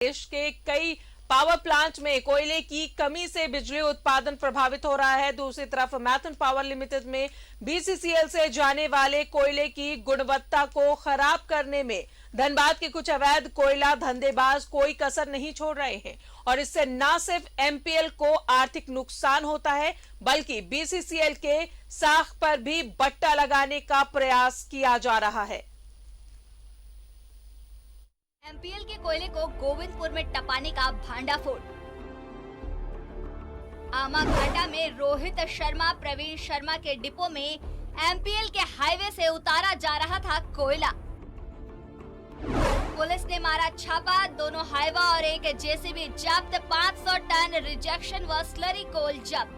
देश के कई पावर प्लांट में कोयले की कमी से बिजली उत्पादन प्रभावित हो रहा है। दूसरी तरफ मैथन पावर लिमिटेड में बीसीसीएल से जाने वाले कोयले की गुणवत्ता को खराब करने में धनबाद के कुछ अवैध कोयला धंधेबाज कोई कसर नहीं छोड़ रहे हैं और इससे न सिर्फ एमपीएल को आर्थिक नुकसान होता है बल्कि बीसीसीएल के साख पर भी बट्टा लगाने का प्रयास किया जा रहा है। एमपीएल के कोयले को गोविंदपुर में टपाने का भांडाफोड़। आमाघाटा में रोहित शर्मा प्रवीण शर्मा के डिपो में एमपीएल के हाईवे से उतारा जा रहा था कोयला। पुलिस ने मारा छापा, दोनों हाईवा और एक जेसीबी जब्त, 500 टन रिजेक्शन व स्लरी कोल जब्त।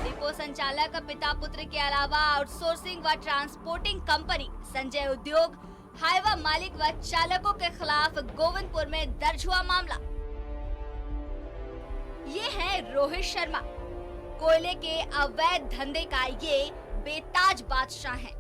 डिपो संचालक पिता पुत्र के अलावा आउटसोर्सिंग व ट्रांसपोर्टिंग कंपनी संजय उद्योग, हाईवा मालिक व चालकों के खिलाफ गोविंदपुर में दर्ज हुआ मामला। ये है रोहित शर्मा, कोयले के अवैध धंधे का ये बेताज बादशाह है।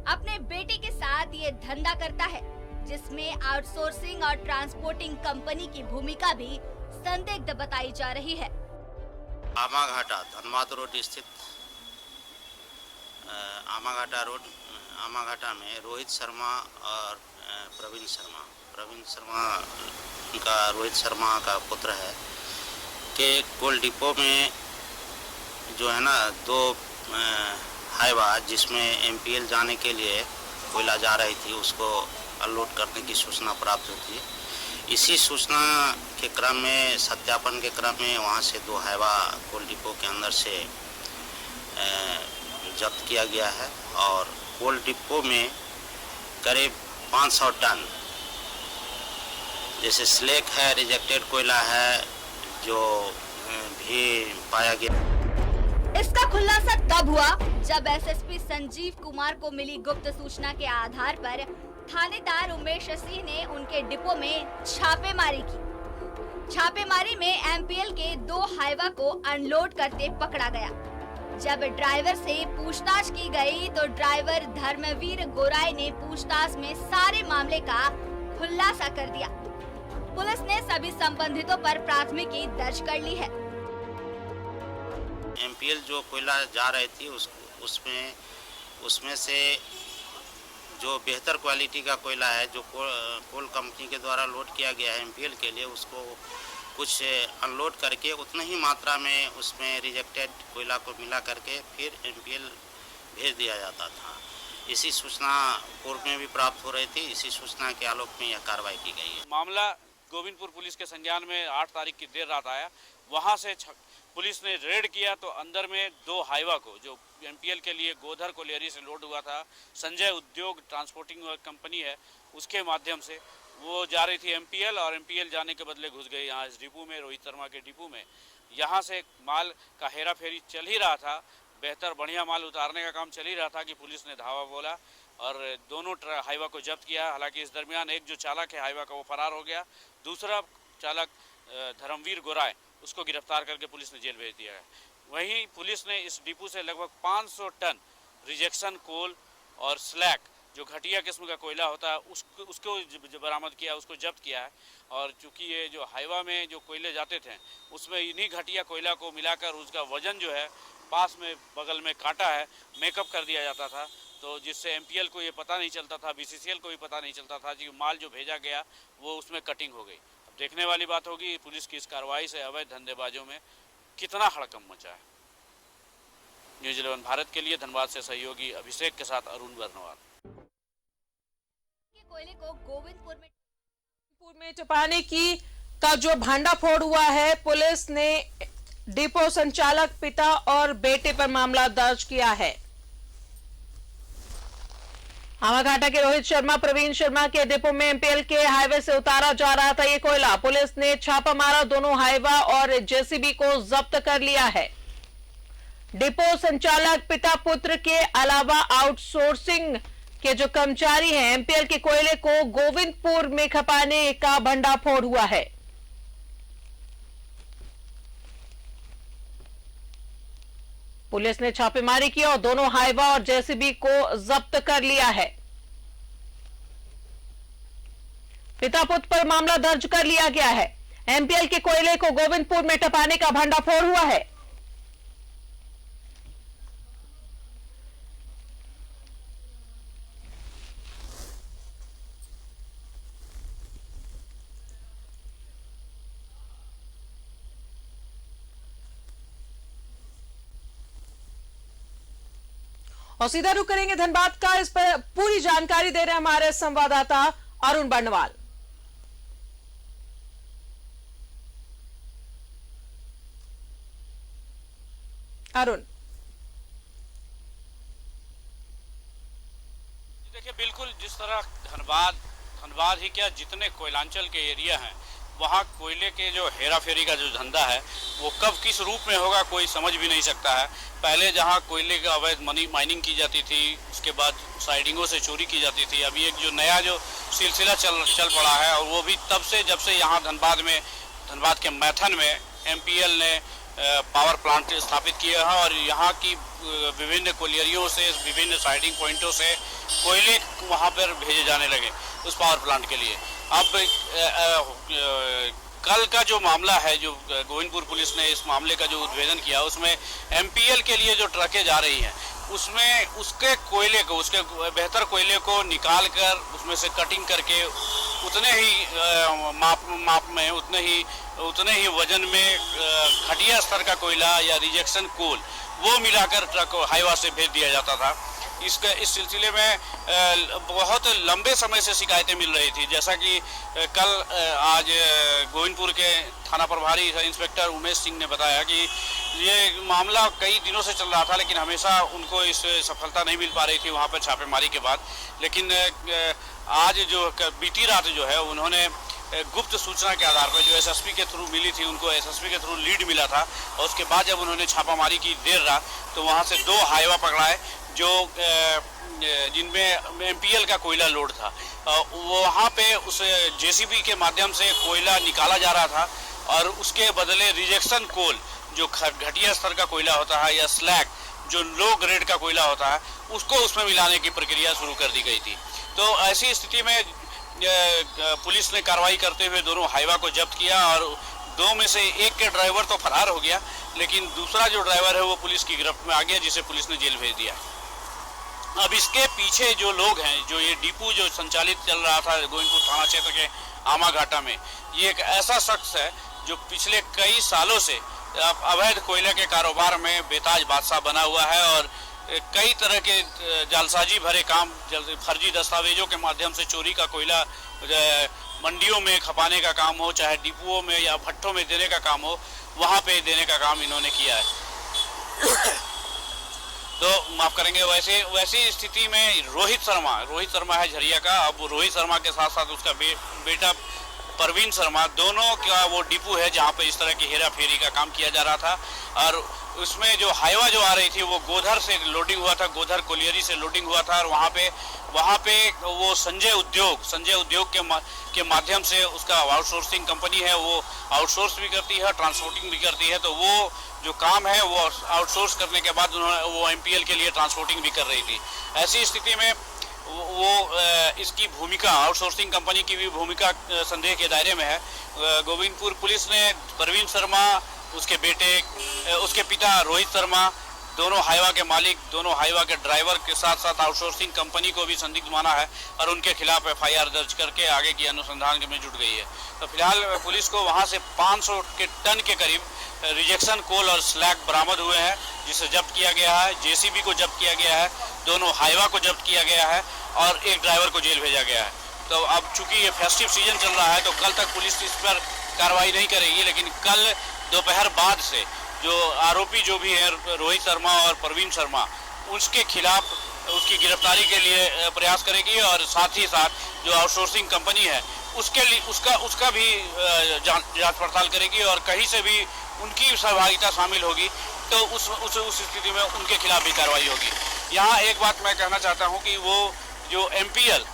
अपने बेटे के साथ ये धंधा करता है जिसमें आउटसोर्सिंग और ट्रांसपोर्टिंग कंपनी की भूमिका भी संदिग्ध बताई जा रही है। आमाघाटा धनबाद रोड स्थित आमाघाटा में रोहित शर्मा और प्रवीण शर्मा का रोहित शर्मा का पुत्र है कि कोल डिपो में जो है ना दो हाईवा जिसमें एमपीएल जाने के लिए कोयला जा रही थी उसको अनलोड करने की सूचना प्राप्त हुई। इसी सूचना के क्रम में सत्यापन के क्रम में वहां से दो हाईवा कोल डिपो के अंदर से जब्त किया गया है और कोल डिपो में करीब 500 टन जैसे स्लेक है, रिजेक्टेड कोयला है जो भी पाया गया। इसका खुलासा तब हुआ जब एसएसपी संजीव कुमार को मिली गुप्त सूचना के आधार पर थानेदार उमेश सिंह ने उनके डिपो में छापेमारी की। छापेमारी में एमपीएल के दो हाईवा को अनलोड करते पकड़ा गया। जब ड्राइवर से पूछताछ की गई तो ड्राइवर धर्मवीर गोराई ने पूछताछ में सारे मामले का खुलासा कर दिया। पुलिस ने सभी संबंधितों पर प्राथमिकी दर्ज कर ली है। एमपीएल जो कोयला जा रही थी उसमें से जो बेहतर क्वालिटी का कोयला है जो कोल कंपनी के द्वारा लोड किया गया है एमपीएल के लिए उसको कुछ अनलोड करके उतना ही मात्रा में उसमें रिजेक्टेड कोयला को मिला करके फिर एमपीएल भेज दिया जाता था। इसी सूचना पूर्व में भी प्राप्त हो रही थी। इसी सूचना के आलोक में यह कार्रवाई की गई है। मामला गोविंदपुर पुलिस के संज्ञान में 8 तारीख की देर रात आया। वहां से पुलिस ने रेड किया तो अंदर में दो हाईवा को जो एमपीएल के लिए गोधर कोलियरी से लोड हुआ था, संजय उद्योग ट्रांसपोर्टिंग कंपनी है, उसके माध्यम से वो जा रही थी एमपीएल और एमपीएल जाने के बदले घुस गई यहाँ इस डिपो में, रोहित शर्मा के डिपो में। यहाँ से माल का हेरा फेरी चल ही रहा था, बेहतर बढ़िया माल उतारने का काम चल ही रहा था कि पुलिस ने धावा बोला और दोनों हाईवा को जब्त किया। हालांकि इस दरमियान एक जो चालक है हाईवा का वो फरार हो गया, दूसरा चालक धर्मवीर गोराई उसको गिरफ्तार करके पुलिस ने जेल भेज दिया है। वहीं पुलिस ने इस डिपो से लगभग 500 टन रिजेक्शन कोल और स्लैक जो घटिया किस्म का कोयला होता है उसको बरामद किया, उसको जब्त किया है। और चूंकि ये जो हाईवा में जो कोयले जाते थे उसमें इन्हीं घटिया कोयला को मिलाकर उसका वजन जो है पास में बगल में कांटा है मेकअप कर दिया जाता था, तो जिससे एमपीएल को ये पता नहीं चलता था, बीसीसीएल को भी पता नहीं चलता था कि माल जो भेजा गया वो उसमें कटिंग हो गई। अब देखने वाली बात होगी पुलिस की इस कार्रवाई से अवैध धंधेबाजों में कितना हड़कंप मचा है। न्यूज़ 11 भारत के लिए धनबाद से सहयोगी अभिषेक के साथ अरुण बर्नवाल। कोयले को गोविंदपुर में टपाने का जो भांडाफोड़ हुआ है, पुलिस ने डिपो संचालक पिता और बेटे पर मामला दर्ज किया है। आमाघाटा के रोहित शर्मा प्रवीण शर्मा के डिपो में एमपीएल के हाईवे से उतारा जा रहा था ये कोयला। पुलिस ने छापा मारा, दोनों हाईवा और जेसीबी को जब्त कर लिया है। डिपो संचालक पिता पुत्र के अलावा आउटसोर्सिंग के जो कर्मचारी हैं एमपीएल के कोयले को गोविंदपुर में खपाने का भंडाफोड़ हुआ है। पुलिस ने छापेमारी की और दोनों हाईवा और जेसीबी को जब्त कर लिया है। पिता पुत्र पर मामला दर्ज कर लिया गया है। एमपीएल के कोयले को गोविंदपुर में टपाने का भंडाफोड़ हुआ है। और सीधा रुख करेंगे धनबाद का। इस पर पूरी जानकारी दे रहे हैं हमारे संवाददाता अरुण बर्णवाल। अरुण, देखिए बिल्कुल जिस तरह धनबाद ही क्या जितने कोयलांचल के एरिया हैं वहाँ कोयले के जो हेरा फेरी का जो धंधा है वो कब किस रूप में होगा कोई समझ भी नहीं सकता है। पहले जहाँ कोयले का अवैध माइनिंग की जाती थी, उसके बाद साइडिंगों से चोरी की जाती थी। अभी एक जो नया जो सिलसिला चल पड़ा है और वो भी तब से जब से यहाँ धनबाद के मैथन में एमपीएल ने पावर प्लांट स्थापित किया है और यहाँ की विभिन्न कोयलियरियों से विभिन्न साइडिंग पॉइंटों से कोयले वहाँ पर भेजे जाने लगे उस पावर प्लांट के लिए। अब कल का जो मामला है, जो गोविंदपुर पुलिस ने इस मामले का जो उद्भेदन किया, उसमें एमपीएल के लिए जो ट्रकें जा रही हैं उसमें उसके कोयले को, उसके बेहतर कोयले को निकाल कर उसमें से कटिंग करके उतने ही माप में उतने ही वजन में घटिया स्तर का कोयला या रिजेक्शन कोल वो मिलाकर ट्रक हाईवा से भेज दिया जाता था। इस सिलसिले में बहुत लंबे समय से शिकायतें मिल रही थी। जैसा कि कल आज गोविंदपुर के थाना प्रभारी इंस्पेक्टर उमेश सिंह ने बताया कि ये मामला कई दिनों से चल रहा था, लेकिन हमेशा उनको इस सफलता नहीं मिल पा रही थी वहाँ पर छापेमारी के बाद। लेकिन आज जो बीती रात जो है उन्होंने गुप्त सूचना के आधार पर जो एसएसपी के थ्रू मिली थी, उनको एसएसपी के थ्रू लीड मिला था और उसके बाद जब उन्होंने छापामारी की देर रात तो वहाँ से 2 हाईवा पकड़ाए जो जिनमें एमपीएल का कोयला लोड था। वहाँ पे उस जेसीबी के माध्यम से कोयला निकाला जा रहा था और उसके बदले रिजेक्शन कोल जो घटिया स्तर का कोयला होता है या स्लैग जो लो ग्रेड का कोयला होता है उसको उसमें मिलाने की प्रक्रिया शुरू कर दी गई थी। तो ऐसी स्थिति में पुलिस ने कार्रवाई करते हुए दोनों हाईवा को जब्त किया और 2 में से एक के ड्राइवर तो फरार हो गया, लेकिन दूसरा जो ड्राइवर है वो पुलिस की गिरफ्त में आ गया, जिसे पुलिस ने जेल भेज दिया। अब इसके पीछे जो लोग हैं, जो ये डिपो जो संचालित चल रहा था गोविंदपुर थाना क्षेत्र के आमा घाटा में, ये एक ऐसा शख्स है जो पिछले कई सालों से अवैध कोयले के कारोबार में बेताज बादशाह बना हुआ है और कई तरह के जालसाजी भरे काम, फर्जी दस्तावेजों के माध्यम से चोरी का कोयला मंडियों में खपाने का काम हो, चाहे डिपुओं में या भट्टों में देने का काम हो, वहाँ पे देने का काम इन्होंने किया है। तो माफ करेंगे, वैसी स्थिति में रोहित शर्मा है झरिया का। अब रोहित शर्मा के साथ साथ उसका बेटा परवीन शर्मा, दोनों का वो डिपो है जहाँ पे इस तरह की हेरा फेरी का काम किया जा रहा था। और उसमें जो हाईवा जो आ रही थी वो गोधर से लोडिंग हुआ था, गोधर कोलियरी से लोडिंग हुआ था और वहाँ पे वो संजय उद्योग के माध्यम से उसका आउटसोर्सिंग कंपनी है, वो आउटसोर्स भी करती है, ट्रांसपोर्टिंग भी करती है। तो वो जो काम है वो आउटसोर्स करने के बाद वो एमपीएल के लिए ट्रांसपोर्टिंग भी कर रही थी। ऐसी स्थिति में वो इसकी भूमिका, आउटसोर्सिंग कंपनी की भी भूमिका संदेह के दायरे में है। गोविंदपुर पुलिस ने परवीन शर्मा, उसके बेटे, उसके पिता रोहित शर्मा, दोनों हाईवा के मालिक, दोनों हाईवा के ड्राइवर के साथ साथ आउटसोर्सिंग कंपनी को भी संदिग्ध माना है और उनके खिलाफ एफआईआर दर्ज करके आगे की अनुसंधान में जुट गई है। तो फिलहाल पुलिस को वहां से 500 के टन के करीब रिजेक्शन कोल और स्लैग बरामद हुए हैं, जिसे जब्त किया गया है। जेसीबी को जब्त किया गया है, दोनों हाईवा को जब्त किया गया है और एक ड्राइवर को जेल भेजा गया है। तो अब चूंकि ये फेस्टिव सीजन चल रहा है तो कल तक पुलिस इस पर कार्रवाई नहीं करेगी, लेकिन कल दोपहर बाद से जो आरोपी जो भी है रोहित शर्मा और परवीन शर्मा, उसके खिलाफ उसकी गिरफ्तारी के लिए प्रयास करेगी और साथ ही साथ जो आउटसोर्सिंग कंपनी है उसके लिए उसका भी जांच पड़ताल करेगी और कहीं से भी उनकी सहभागिता शामिल होगी तो उस स्थिति में उनके खिलाफ भी कार्रवाई होगी। यहाँ एक बात मैं कहना चाहता हूँ कि वो जो एमपीएल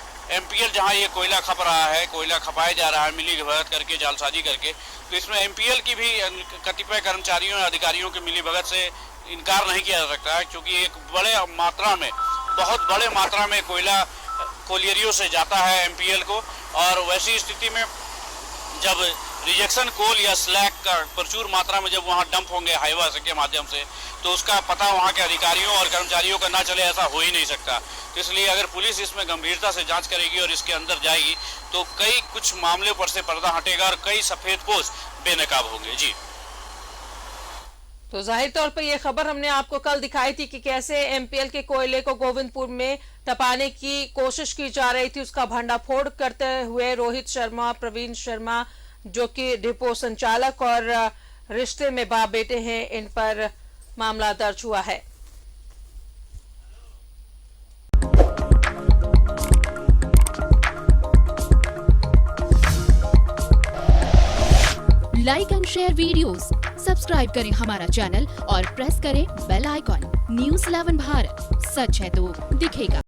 जहाँ ये कोयला खप रहा है, कोयला खपाया जा रहा है मिली भगत करके, जालसाजी करके, तो इसमें एमपीएल की भी कतिपय कर्मचारियों या अधिकारियों की मिली भगत से इनकार नहीं किया जा सकता है, क्योंकि एक बहुत बड़े मात्रा में कोयला कोलियरियों से जाता है एमपीएल को, और वैसी स्थिति में जब रिजेक्शन कोल या स्लैग का प्रचुर मात्रा में जब वहाँ डंप होंगे हाईवा के माध्यम से, तो उसका पता वहाँ के अधिकारियों और कर्मचारियों का ना चले, ऐसा हो ही नहीं सकता। तो इसलिए अगर पुलिस इसमें गंभीरता से जांच करेगी और इसके अंदर जाएगी तो कई कुछ मामलों पर से पर्दा हटेगा और कई सफेदपोश बेनकाब होंगे। जी, तो जाहिर तौर पर यह खबर हमने आपको कल दिखाई थी कि कैसे एमपीएल के कोयले को गोविंदपुर में टपाने की कोशिश की जा रही थी। उसका भंडाफोड़ करते हुए रोहित शर्मा, प्रवीण शर्मा जो कि डिपो संचालक और रिश्ते में बाप बेटे हैं, इन पर मामला दर्ज हुआ है। Like and share videos, subscribe करें हमारा चैनल और प्रेस करें बेल आइकॉन। न्यूज़ 11 भारत, सच है तो दिखेगा।